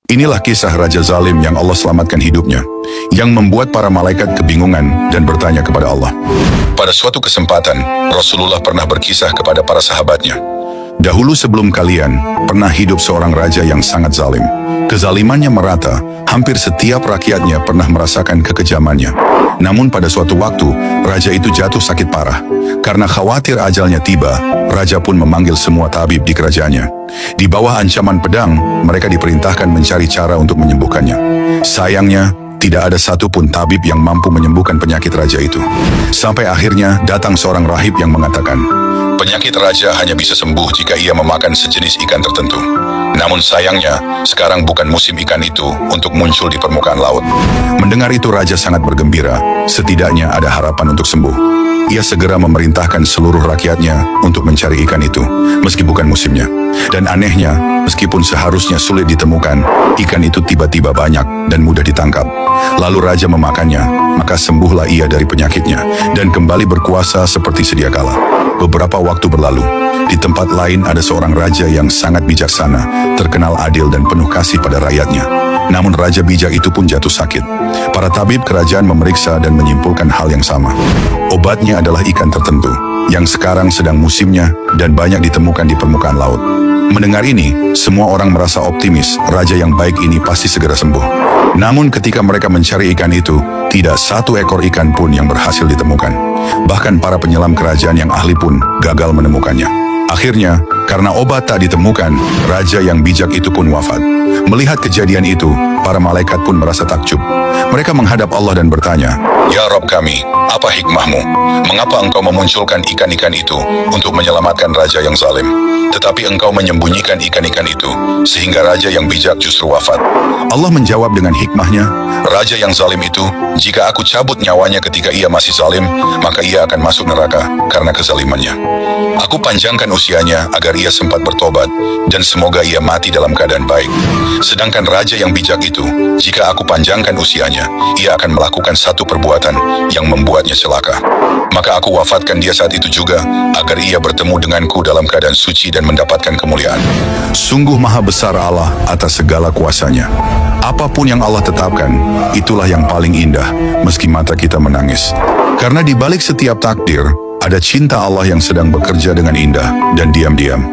Inilah kisah Raja Zalim yang Allah selamatkan hidupnya, yang membuat para malaikat kebingungan dan bertanya kepada Allah. Pada suatu kesempatan, Rasulullah pernah berkisah kepada para sahabatnya. Dahulu sebelum kalian, pernah hidup seorang raja yang sangat zalim. Kezalimannya merata, hampir setiap rakyatnya pernah merasakan kekejamannya. Namun pada suatu waktu, raja itu jatuh sakit parah. Karena khawatir ajalnya tiba, raja pun memanggil semua tabib di kerajaannya. Di bawah ancaman pedang, mereka diperintahkan mencari cara untuk menyembuhkannya. Sayangnya, tidak ada satupun tabib yang mampu menyembuhkan penyakit raja itu. Sampai akhirnya datang seorang rahib yang mengatakan, penyakit raja hanya bisa sembuh jika ia memakan sejenis ikan tertentu. Namun sayangnya, sekarang bukan musim ikan itu untuk muncul di permukaan laut. Mendengar itu raja sangat bergembira, setidaknya ada harapan untuk sembuh. Ia segera memerintahkan seluruh rakyatnya untuk mencari ikan itu, meski bukan musimnya. Dan anehnya, meskipun seharusnya sulit ditemukan, ikan itu tiba-tiba banyak dan mudah ditangkap. Lalu raja memakannya, maka sembuhlah ia dari penyakitnya, dan kembali berkuasa seperti sedia kala. Beberapa waktu berlalu, di tempat lain ada seorang raja yang sangat bijaksana, terkenal adil dan penuh kasih pada rakyatnya. Namun raja bijak itu pun jatuh sakit. Para tabib kerajaan memeriksa dan menyimpulkan hal yang sama. Obatnya adalah ikan tertentu, yang sekarang sedang musimnya dan banyak ditemukan di permukaan laut. Mendengar ini, semua orang merasa optimis, raja yang baik ini pasti segera sembuh. Namun ketika mereka mencari ikan itu, tidak satu ekor ikan pun yang berhasil ditemukan. Bahkan para penyelam kerajaan yang ahli pun gagal menemukannya. Akhirnya, karena obat tak ditemukan, raja yang bijak itu pun wafat. Melihat kejadian itu, para malaikat pun merasa takjub. Mereka menghadap Allah dan bertanya, "Ya Rabb kami, apa hikmahmu? Mengapa engkau memunculkan ikan-ikan itu untuk menyelamatkan raja yang zalim? Tetapi engkau menyembunyikan ikan-ikan itu, sehingga raja yang bijak justru wafat." Allah menjawab dengan hikmahnya, "Raja yang zalim itu, jika aku cabut nyawanya ketika ia masih zalim, maka ia akan masuk neraka karena kezalimannya. Aku panjangkan usianya agar ia sempat bertobat, dan semoga ia mati dalam keadaan baik. Sedangkan raja yang bijak itu, jika aku panjangkan usianya, ia akan melakukan satu perbuatan yang membuatnya celaka. Maka aku wafatkan dia saat itu juga, agar ia bertemu denganku dalam keadaan suci dan mendapatkan kemuliaan." Sungguh maha besar Allah atas segala kuasanya. Apapun yang Allah tetapkan, itulah yang paling indah, meski mata kita menangis. Karena di balik setiap takdir, ada cinta Allah yang sedang bekerja dengan indah dan diam-diam.